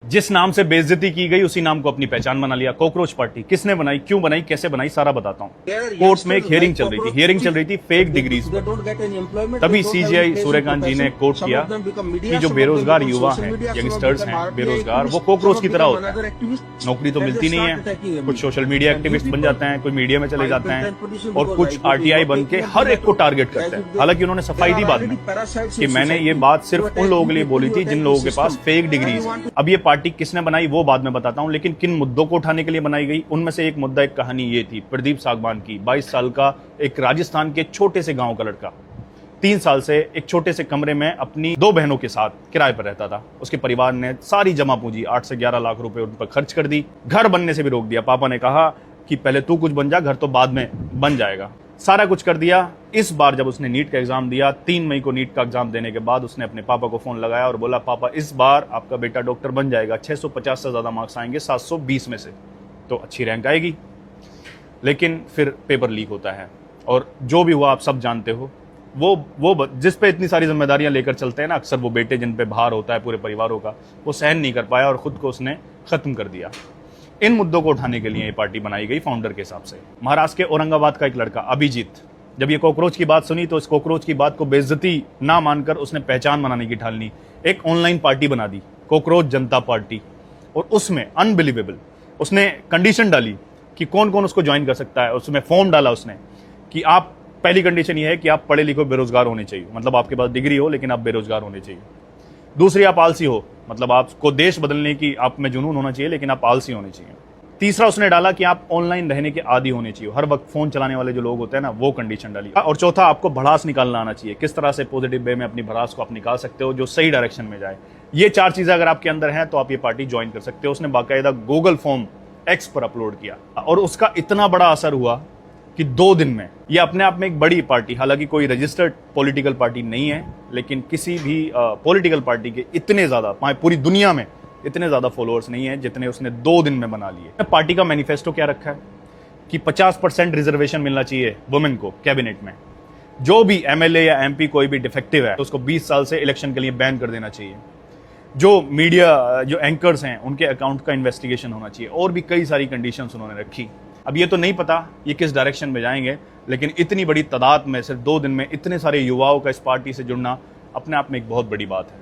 जिस नाम से बेइज्जती की गई उसी नाम को अपनी पहचान बना लिया। कॉकरोच पार्टी किसने बनाई, क्यों बनाई, कैसे बनाई, सारा बताता हूँ। कोर्ट में एक हियरिंग चल रही थी फेक डिग्रीज पर। तभी सीजीआई सूर्यकांत जी ने कोर्ट किया कि जो बेरोजगार युवा हैं, यंगस्टर्स हैं बेरोजगार, वो कॉकरोच की तरह होता है, नौकरी तो मिलती नहीं है। कुछ सोशल मीडिया एक्टिविस्ट बन जाते हैं, कुछ मीडिया में चले जाते हैं और कुछ आरटीआई बन के हर एक को टारगेट करते हैं। हालांकि उन्होंने सफाई दी बाद में कि मैंने ये बात सिर्फ उन लोगों के लिए बोली थी जिन लोगों के पास फेक डिग्रीज। अब ये पार्टी किसने बनाई वो बाद में बताता हूं, लेकिन किन मुद्दों को उठाने के लिए बनाई गई उनमें से एक मुद्दा, एक कहानी ये थी प्रदीप सागवान की। 22 साल का एक राजस्थान के छोटे से गांव का लड़का 3 साल से एक छोटे से कमरे में अपनी 2 बहनों के साथ किराए पर रहता था। उसके परिवार ने सारी जमा पूंजी 8 से 11 लाख रुपए उन पर खर्च कर दी। घर बनने से भी रोक दिया। पापा ने कहा कि पहले तू कुछ बन जा, घर तो बाद में बन जाएगा। सारा कुछ कर दिया। इस बार जब उसने नीट का एग्जाम दिया, 3 मई को नीट का एग्जाम देने के बाद उसने अपने पापा को फोन लगाया और बोला, पापा इस बार आपका बेटा डॉक्टर बन जाएगा, 650 से ज्यादा मार्क्स आएंगे 720 में से, तो अच्छी रैंक आएगी। लेकिन फिर पेपर लीक होता है और जो भी हुआ आप सब जानते हो। वो जिस पे इतनी सारी जिम्मेदारियां लेकर चलते हैं ना, अक्सर वो बेटे जिन पे भार होता है पूरे परिवारों का, वो सहन नहीं कर पाया और खुद को उसने खत्म कर दिया। इन मुद्दों को उठाने के लिए ये पार्टी बनाई गई फाउंडर के हिसाब से। महाराष्ट्र के औरंगाबाद का एक लड़का अभिजीत, जब ये कॉकरोच की बात सुनी तो इस कॉकरोच की बात को बेइज्जती ना मानकर उसने पहचान बनाने की ठान ली। एक ऑनलाइन पार्टी बना दी, कॉकरोच जनता पार्टी, और उसमें अनबिलीवेबल उसने कंडीशन डाली कि कौन कौन उसको ज्वाइन कर सकता है। उसमें फॉर्म डाला उसने कि आप, पहली कंडीशन ये है कि आप पढ़े लिखे बेरोजगार होने चाहिए, मतलब आपके पास डिग्री हो लेकिन आप बेरोजगार होने चाहिए। दूसरी, आप आलसी हो, मतलब आपको देश बदलने की आप में जुनून होना चाहिए लेकिन आप आलसी होने चाहिए। तीसरा उसने डाला कि आप ऑनलाइन रहने के आदी होने चाहिए, हर वक्त फोन चलाने वाले जो लोग होते हैं ना, वो कंडीशन डाली। और चौथा, आपको भड़ास निकालना आना चाहिए, किस तरह से पॉजिटिव वे में अपनी भड़ास को आप निकाल सकते हो जो सही डायरेक्शन में जाए। ये 4 चीजें अगर आपके अंदर हैं तो आप ये पार्टी ज्वाइन कर सकते हो। उसने बाकायदा गूगल फॉर्म एक्स पर अपलोड किया और उसका इतना बड़ा असर हुआ कि 2 दिन में ये अपने आप में एक बड़ी पार्टी, हालांकि कोई रजिस्टर्ड पॉलिटिकल पार्टी नहीं है, लेकिन किसी भी पॉलिटिकल पार्टी के इतने ज्यादा, पूरी दुनिया में इतने ज्यादा फॉलोअर्स नहीं है जितने उसने 2 दिन में बना लिए। पार्टी का मैनिफेस्टो क्या रखा है कि 50% रिजर्वेशन मिलना चाहिए वुमेन को कैबिनेट में। जो भी एमएलए या एमपी कोई भी डिफेक्टिव है तो उसको 20 साल से इलेक्शन के लिए बैन कर देना चाहिए। जो मीडिया, जो एंकर्स हैं, उनके अकाउंट का इन्वेस्टिगेशन होना चाहिए, और भी कई सारी कंडीशंस उन्होंने रखी। अब ये तो नहीं पता ये किस डायरेक्शन में जाएंगे, लेकिन इतनी बड़ी तादाद में सिर्फ 2 दिन में इतने सारे युवाओं का इस पार्टी से जुड़ना अपने आप में एक बहुत बड़ी बात है।